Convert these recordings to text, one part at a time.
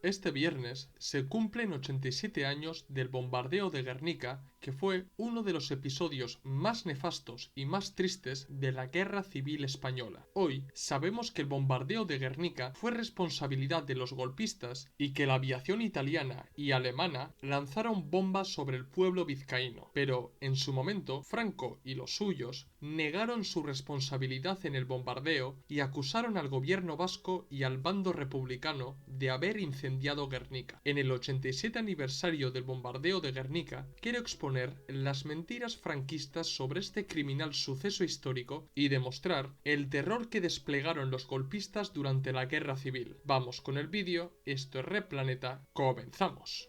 Este viernes se cumplen 87 años del bombardeo de Guernica, que fue uno de los episodios más nefastos y más tristes de la Guerra Civil Española. Hoy sabemos que el bombardeo de Guernica fue responsabilidad de los golpistas y que la aviación italiana y alemana lanzaron bombas sobre el pueblo vizcaíno, pero en su momento Franco y los suyos negaron su responsabilidad en el bombardeo y acusaron al gobierno vasco y al bando republicano de haber incendiado Guernica. En el 87 aniversario del bombardeo de Guernica, quiero exponer las mentiras franquistas sobre este criminal suceso histórico y demostrar el terror que desplegaron los golpistas durante la guerra civil. Vamos con el vídeo, esto es Red Planeta, comenzamos.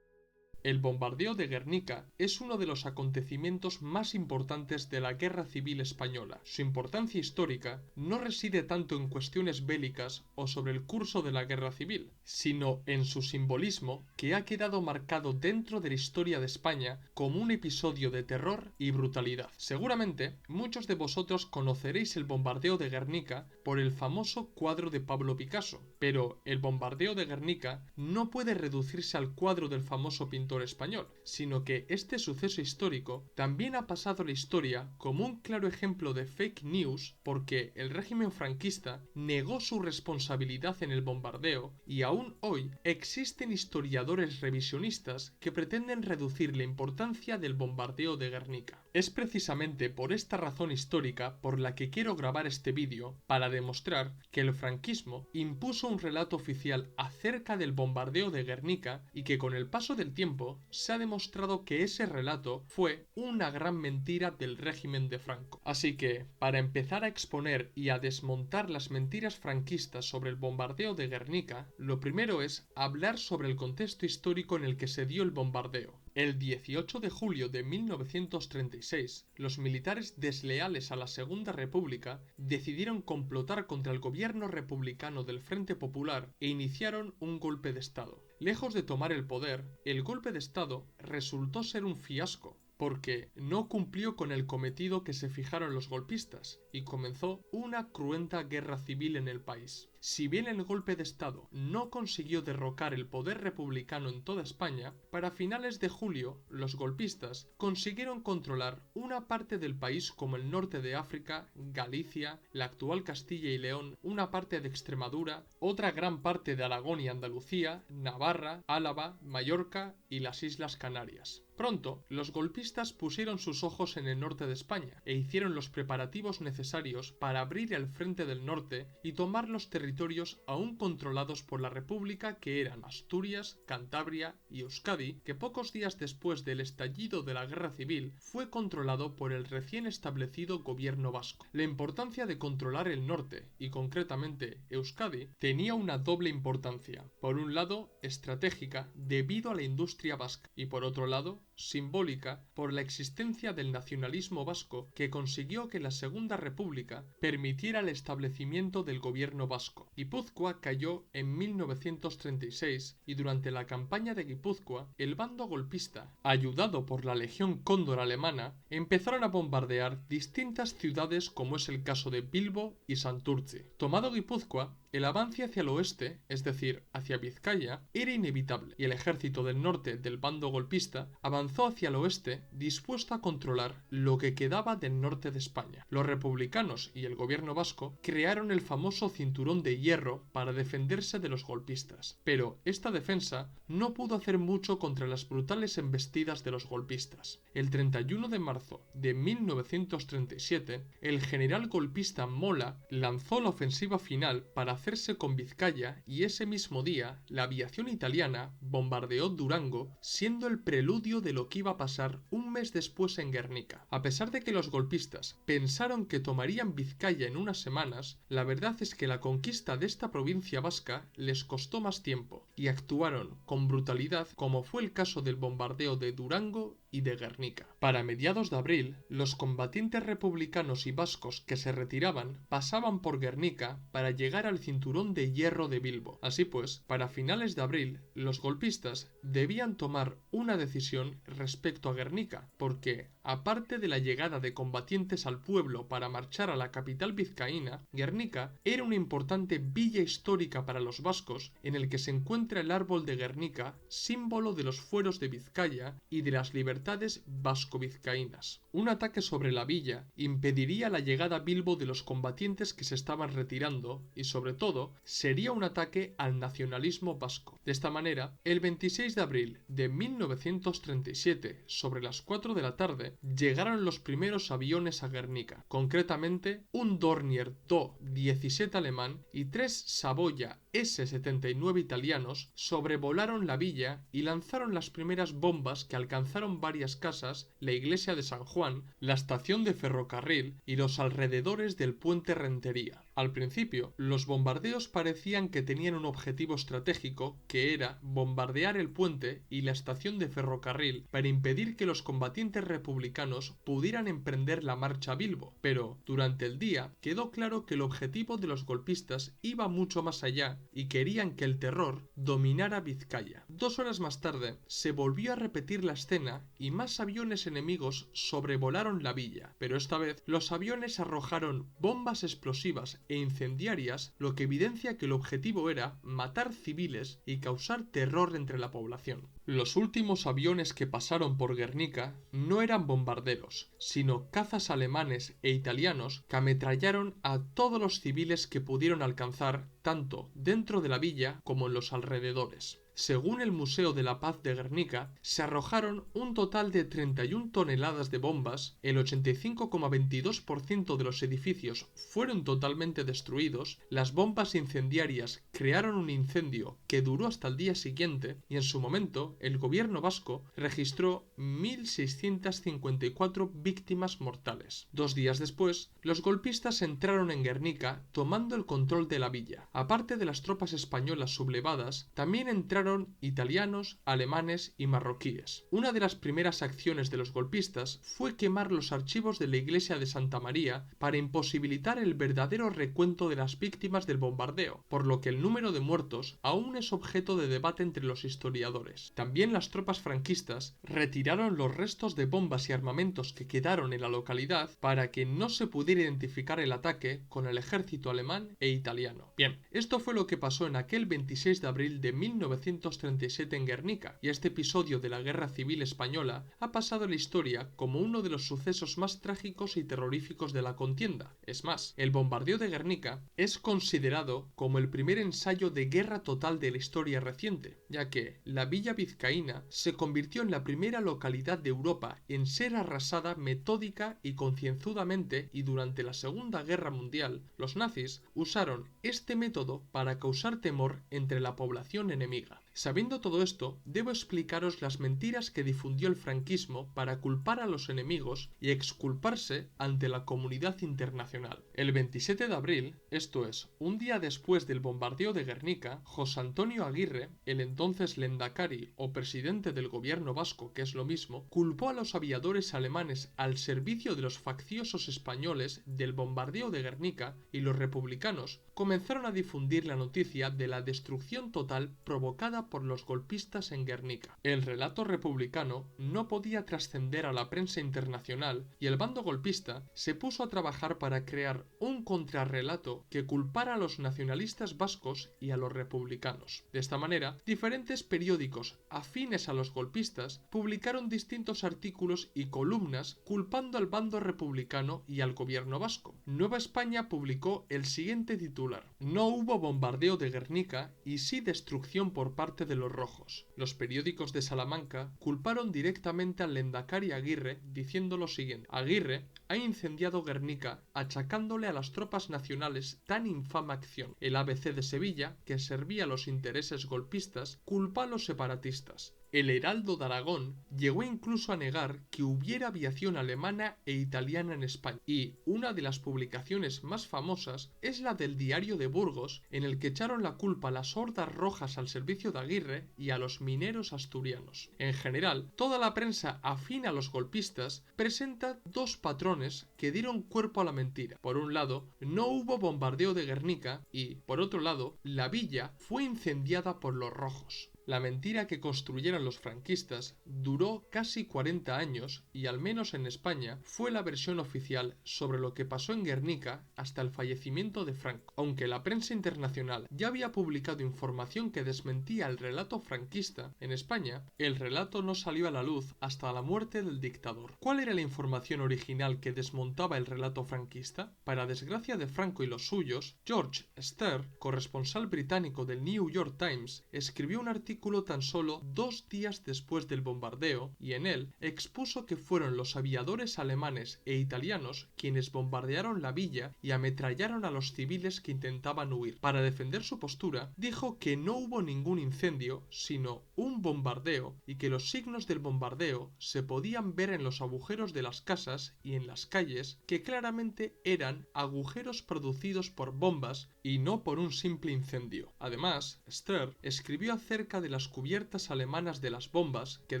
El bombardeo de Guernica es uno de los acontecimientos más importantes de la Guerra Civil Española. Su importancia histórica no reside tanto en cuestiones bélicas o sobre el curso de la Guerra Civil, sino en su simbolismo que ha quedado marcado dentro de la historia de España como un episodio de terror y brutalidad. Seguramente muchos de vosotros conoceréis el bombardeo de Guernica por el famoso cuadro de Pablo Picasso, pero el bombardeo de Guernica no puede reducirse al cuadro del famoso pintor español, sino que este suceso histórico también ha pasado a la historia como un claro ejemplo de fake news porque el régimen franquista negó su responsabilidad en el bombardeo y aún hoy existen historiadores revisionistas que pretenden reducir la importancia del bombardeo de Guernica. Es precisamente por esta razón histórica por la que quiero grabar este vídeo para demostrar que el franquismo impuso un relato oficial acerca del bombardeo de Guernica y que con el paso del tiempo se ha demostrado que ese relato fue una gran mentira del régimen de Franco. Así que, para empezar a exponer y a desmontar las mentiras franquistas sobre el bombardeo de Guernica, lo primero es hablar sobre el contexto histórico en el que se dio el bombardeo. El 18 de julio de 1936, los militares desleales a la Segunda República decidieron complotar contra el gobierno republicano del Frente Popular e iniciaron un golpe de Estado. Lejos de tomar el poder, el golpe de Estado resultó ser un fiasco, porque no cumplió con el cometido que se fijaron los golpistas y comenzó una cruenta guerra civil en el país. Si bien el golpe de Estado no consiguió derrocar el poder republicano en toda España, para finales de julio los golpistas consiguieron controlar una parte del país como el norte de África, Galicia, la actual Castilla y León, una parte de Extremadura, otra gran parte de Aragón y Andalucía, Navarra, Álava, Mallorca y las Islas Canarias. Pronto, los golpistas pusieron sus ojos en el norte de España e hicieron los preparativos necesarios para abrir el frente del norte y tomar los territorios aún controlados por la República, que eran Asturias, Cantabria y Euskadi, que pocos días después del estallido de la Guerra Civil fue controlado por el recién establecido gobierno vasco. La importancia de controlar el norte, y concretamente Euskadi, tenía una doble importancia. Por un lado, estratégica debido a la industria vasca y por otro lado, simbólica por la existencia del nacionalismo vasco que consiguió que la Segunda República permitiera el establecimiento del gobierno vasco. Guipúzcoa cayó en 1936 y durante la campaña de Guipúzcoa, el bando golpista, ayudado por la Legión Cóndor alemana, empezaron a bombardear distintas ciudades como es el caso de Bilbo y Santurce. Tomado Guipúzcoa, el avance hacia el oeste, es decir, hacia Vizcaya, era inevitable y el ejército del norte del bando golpista avanzó hacia el oeste dispuesto a controlar lo que quedaba del norte de España. Los republicanos y el gobierno vasco crearon el famoso cinturón de hierro para defenderse de los golpistas, pero esta defensa no pudo hacer mucho contra las brutales embestidas de los golpistas. El 31 de marzo de 1937, el general golpista Mola lanzó la ofensiva final para hacerse con Vizcaya y ese mismo día la aviación italiana bombardeó Durango, siendo el preludio de lo que iba a pasar un mes después en Guernica. A pesar de que los golpistas pensaron que tomarían Vizcaya en unas semanas, la verdad es que la conquista de esta provincia vasca les costó más tiempo y actuaron con brutalidad, como fue el caso del bombardeo de Durango y de Guernica. Para mediados de abril, los combatientes republicanos y vascos que se retiraban pasaban por Guernica para llegar al cinturón de hierro de Bilbo. Así pues, para finales de abril, los golpistas debían tomar una decisión respecto a Guernica, porque Aparte de la llegada de combatientes al pueblo para marchar a la capital vizcaína, Guernica era una importante villa histórica para los vascos en el que se encuentra el árbol de Guernica, símbolo de los fueros de Vizcaya y de las libertades vasco-vizcaínas. Un ataque sobre la villa impediría la llegada a Bilbo de los combatientes que se estaban retirando y, sobre todo, sería un ataque al nacionalismo vasco. De esta manera, el 26 de abril de 1937, sobre las 4 de la tarde, llegaron los primeros aviones a Guernica, concretamente un Dornier Do-17 alemán y 3 Savoia S-79 italianos sobrevolaron la villa y lanzaron las primeras bombas que alcanzaron varias casas, la iglesia de San Juan, la estación de ferrocarril y los alrededores del puente Rentería. Al principio, los bombardeos parecían que tenían un objetivo estratégico, que era bombardear el puente y la estación de ferrocarril para impedir que los combatientes republicanos pudieran emprender la marcha a Bilbo, pero durante el día quedó claro que el objetivo de los golpistas iba mucho más allá y querían que el terror dominara Vizcaya. 2 horas más tarde se volvió a repetir la escena y más aviones enemigos sobrevolaron la villa, pero esta vez los aviones arrojaron bombas explosivas e incendiarias, lo que evidencia que el objetivo era matar civiles y causar terror entre la población. Los últimos aviones que pasaron por Guernica no eran bombarderos, sino cazas alemanes e italianos que ametrallaron a todos los civiles que pudieron alcanzar, tanto dentro de la villa como en los alrededores. Según el Museo de la Paz de Guernica, se arrojaron un total de 31 toneladas de bombas, el 85,22% de los edificios fueron totalmente destruidos, las bombas incendiarias crearon un incendio que duró hasta el día siguiente y en su momento el gobierno vasco registró 1.654 víctimas mortales. 2 días después, los golpistas entraron en Guernica tomando el control de la villa. Aparte de las tropas españolas sublevadas, también entraron italianos, alemanes y marroquíes. Una de las primeras acciones de los golpistas fue quemar los archivos de la iglesia de Santa María para imposibilitar el verdadero recuento de las víctimas del bombardeo, por lo que el número de muertos aún es objeto de debate entre los historiadores. También las tropas franquistas retiraron los restos de bombas y armamentos que quedaron en la localidad para que no se pudiera identificar el ataque con el ejército alemán e italiano. Bien, esto fue lo que pasó en aquel 26 de abril de 1937 en Guernica, y este episodio de la Guerra Civil Española ha pasado a la historia como uno de los sucesos más trágicos y terroríficos de la contienda. Es más, el bombardeo de Guernica es considerado como el primer ensayo de guerra total de la historia reciente, ya que la villa vizcaína se convirtió en la primera localidad de Europa en ser arrasada metódica y concienzudamente, y durante la Segunda Guerra Mundial los nazis usaron este método para causar temor entre la población enemiga. Sabiendo todo esto, debo explicaros las mentiras que difundió el franquismo para culpar a los enemigos y exculparse ante la comunidad internacional. El 27 de abril, esto es, un día después del bombardeo de Guernica, José Antonio Aguirre, el entonces Lehendakari o presidente del gobierno vasco, que es lo mismo, culpó a los aviadores alemanes al servicio de los facciosos españoles del bombardeo de Guernica, y los republicanos comenzaron a difundir la noticia de la destrucción total provocada por los golpistas en Guernica. El relato republicano no podía trascender a la prensa internacional y el bando golpista se puso a trabajar para crear un contrarrelato que culpara a los nacionalistas vascos y a los republicanos. De esta manera, diferentes periódicos afines a los golpistas publicaron distintos artículos y columnas culpando al bando republicano y al gobierno vasco. Nueva España publicó el siguiente titular: no hubo bombardeo de Guernica y sí destrucción por parte de los rojos. Los periódicos de Salamanca culparon directamente al Lehendakari Aguirre diciendo lo siguiente: Aguirre ha incendiado Guernica achacándole a las tropas nacionales tan infame acción. El ABC de Sevilla, que servía a los intereses golpistas, culpa a los separatistas. El Heraldo de Aragón llegó incluso a negar que hubiera aviación alemana e italiana en España, y una de las publicaciones más famosas es la del Diario de Burgos, en el que echaron la culpa a las hordas rojas al servicio de Aguirre y a los mineros asturianos. En general, toda la prensa afín a los golpistas presenta dos patrones que dieron cuerpo a la mentira. Por un lado, no hubo bombardeo de Guernica y, por otro lado, la villa fue incendiada por los rojos. La mentira que construyeron los franquistas duró casi 40 años y, al menos en España, fue la versión oficial sobre lo que pasó en Guernica hasta el fallecimiento de Franco. Aunque la prensa internacional ya había publicado información que desmentía el relato franquista, en España el relato no salió a la luz hasta la muerte del dictador. ¿Cuál era la información original que desmontaba el relato franquista? Para desgracia de Franco y los suyos, George Stern, corresponsal británico del New York Times, escribió un artículo tan solo 2 días después del bombardeo y en él expuso que fueron los aviadores alemanes e italianos quienes bombardearon la villa y ametrallaron a los civiles que intentaban huir. Para defender su postura, dijo que no hubo ningún incendio, sino un bombardeo y que los signos del bombardeo se podían ver en los agujeros de las casas y en las calles, que claramente eran agujeros producidos por bombas y no por un simple incendio. Además, Stern escribió acerca de las cubiertas alemanas de las bombas que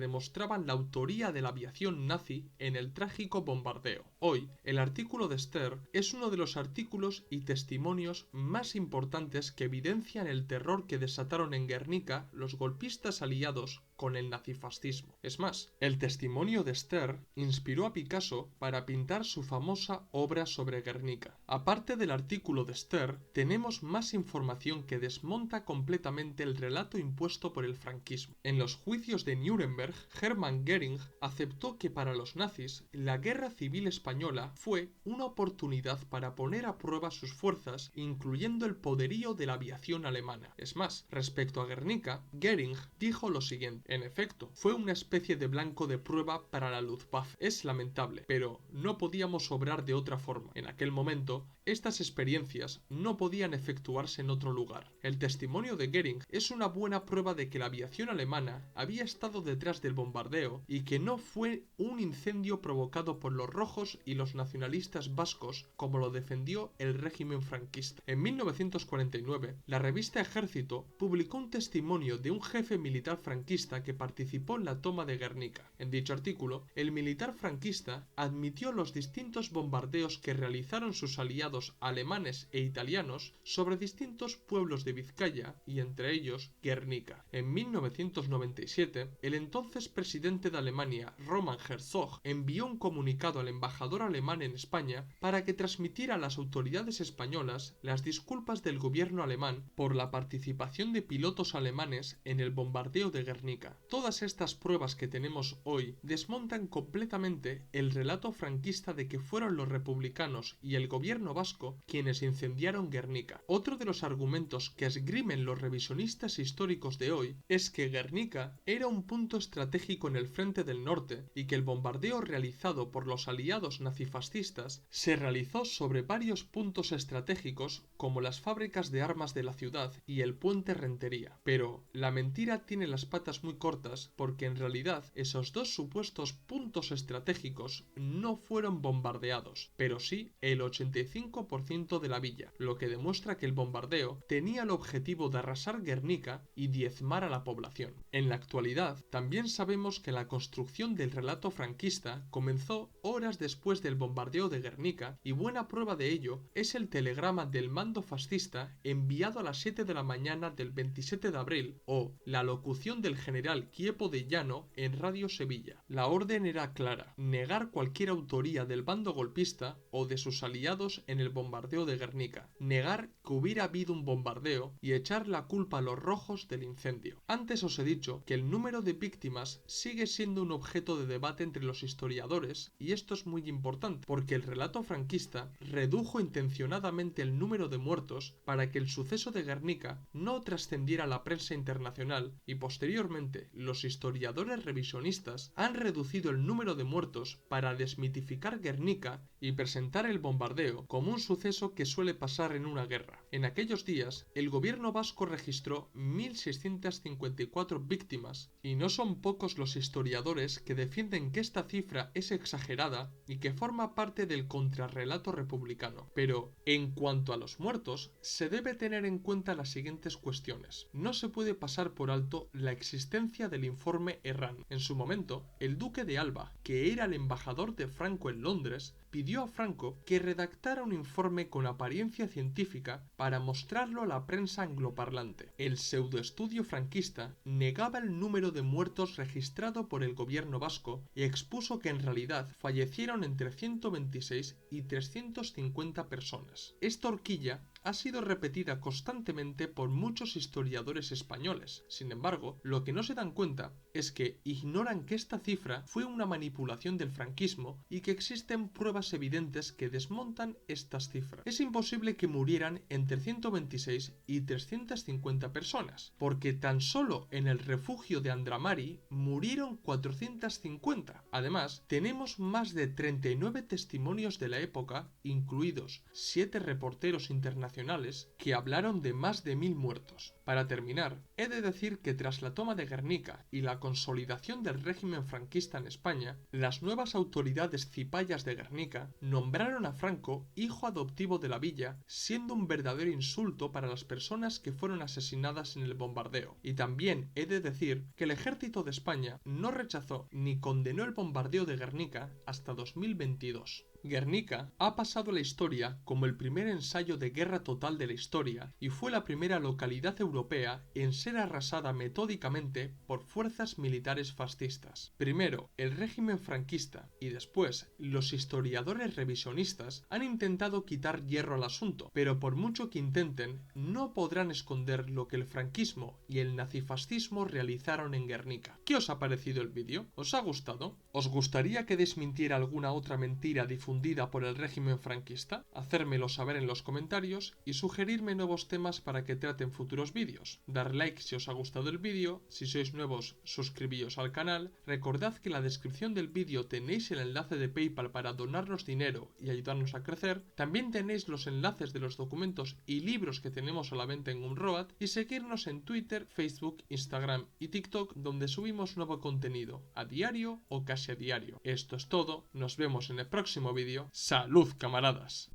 demostraban la autoría de la aviación nazi en el trágico bombardeo. Hoy, el artículo de Stern es uno de los artículos y testimonios más importantes que evidencian el terror que desataron en Guernica los golpistas aliados con el nazifascismo. Es más, el testimonio de Stern inspiró a Picasso para pintar su famosa obra sobre Guernica. Aparte del artículo de Stern, tenemos más información que desmonta completamente el relato impuesto por el franquismo. En los juicios de Nuremberg, Hermann Göring aceptó que para los nazis la guerra civil española fue una oportunidad para poner a prueba sus fuerzas, incluyendo el poderío de la aviación alemana. Es más, respecto a Guernica, Göring dijo lo siguiente: en efecto, fue una especie de blanco de prueba para la Luftwaffe. Es lamentable, pero no podíamos obrar de otra forma. En aquel momento, estas experiencias no podían efectuarse en otro lugar. El testimonio de Göring es una buena prueba de que la aviación alemana había estado detrás del bombardeo y que no fue un incendio provocado por los rojos y los nacionalistas vascos como lo defendió el régimen franquista. En 1949, la revista Ejército publicó un testimonio de un jefe militar franquista que participó en la toma de Guernica. En dicho artículo, el militar franquista admitió los distintos bombardeos que realizaron sus aliados alemanes e italianos sobre distintos pueblos de Vizcaya y entre ellos Guernica. En 1997, el entonces presidente de Alemania, Roman Herzog, envió un comunicado al embajador alemán en España para que transmitiera a las autoridades españolas las disculpas del gobierno alemán por la participación de pilotos alemanes en el bombardeo de Guernica. Todas estas pruebas que tenemos hoy desmontan completamente el relato franquista de que fueron los republicanos y el gobierno vasco quienes incendiaron Guernica. Otro de los argumentos que esgrimen los revisionistas históricos de hoy es que Guernica era un punto estratégico en el frente del norte y que el bombardeo realizado por los aliados nazifascistas se realizó sobre varios puntos estratégicos como las fábricas de armas de la ciudad y el puente Rentería. Pero la mentira tiene las patas muy cortas porque en realidad esos dos supuestos puntos estratégicos no fueron bombardeados, pero sí el 85% de la villa, lo que demuestra que el bombardeo tenía el objetivo de arrasar Guernica y diezmar a la población. En la actualidad, también sabemos que la construcción del relato franquista comenzó horas después del bombardeo de Guernica y buena prueba de ello es el telegrama del mando fascista enviado a las 7 de la mañana del 27 de abril o la locución del general Quiepo de Llano en Radio Sevilla. La orden era clara: negar cualquier autoría del bando golpista o de sus aliados en el bombardeo de Guernica, negar que hubiera habido un bombardeo y echar la culpa a los rojos del incendio. Antes os he dicho que el número de víctimas sigue siendo un objeto de debate entre los historiadores y esto es muy importante porque el relato franquista redujo intencionadamente el número de muertos para que el suceso de Guernica no trascendiera a la prensa internacional y posteriormente los historiadores revisionistas han reducido el número de muertos para desmitificar Guernica y presentar el bombardeo como un suceso que suele pasar en una guerra. En aquellos días, el gobierno vasco registró 1.654 víctimas y no son pocos los historiadores que defienden que esta cifra es exagerada y que forma parte del contrarrelato republicano. Pero, en cuanto a los muertos, se debe tener en cuenta las siguientes cuestiones. No se puede pasar por alto la existencia del informe Herrán. En su momento, el duque de Alba, que era el embajador de Franco en Londres, pidió a Franco que redactara un informe con apariencia científica para mostrarlo a la prensa angloparlante. El pseudoestudio franquista franquista negaba el número de muertos registrado por el gobierno vasco y expuso que en realidad fallecieron entre 126 y 350 personas. Esta horquilla ha sido repetida constantemente por muchos historiadores españoles. Sin embargo, lo que no se dan cuenta es que ignoran que esta cifra fue una manipulación del franquismo y que existen pruebas evidentes que desmontan estas cifras. Es imposible que murieran entre 126 y 350 personas, porque tan solo en el refugio de Andramari murieron 450. Además, tenemos más de 39 testimonios de la época, incluidos 7 reporteros internacionales que hablaron de más de 1000 muertos. Para terminar, he de decir que tras la toma de Guernica y la consolidación del régimen franquista en España, las nuevas autoridades cipayas de Guernica nombraron a Franco hijo adoptivo de la villa, siendo un verdadero insulto para las personas que fueron asesinadas en el bombardeo. Y también he de decir que el ejército de España no rechazó ni condenó el bombardeo de Guernica hasta 2022. Guernica ha pasado a la historia como el primer ensayo de guerra total de la historia y fue la primera localidad europea en ser arrasada metódicamente por fuerzas militares fascistas. Primero el régimen franquista y después los historiadores revisionistas han intentado quitar hierro al asunto, pero por mucho que intenten no podrán esconder lo que el franquismo y el nazifascismo realizaron en Guernica. ¿Qué os ha parecido el vídeo? ¿Os ha gustado? ¿Os gustaría que desmintiera alguna otra mentira difundida por el régimen franquista? Hacérmelo saber en los comentarios y sugerirme nuevos temas para que trate en futuros vídeos. Dar like si os ha gustado el vídeo, si sois nuevos suscribíos al canal, recordad que en la descripción del vídeo tenéis el enlace de PayPal para donarnos dinero y ayudarnos a crecer, también tenéis los enlaces de los documentos y libros que tenemos a la venta en Gumroad y seguirnos en Twitter, Facebook, Instagram y TikTok donde subimos nuevo contenido a diario o casi a diario. Esto es todo, nos vemos en el próximo vídeo. ¡Salud, camaradas!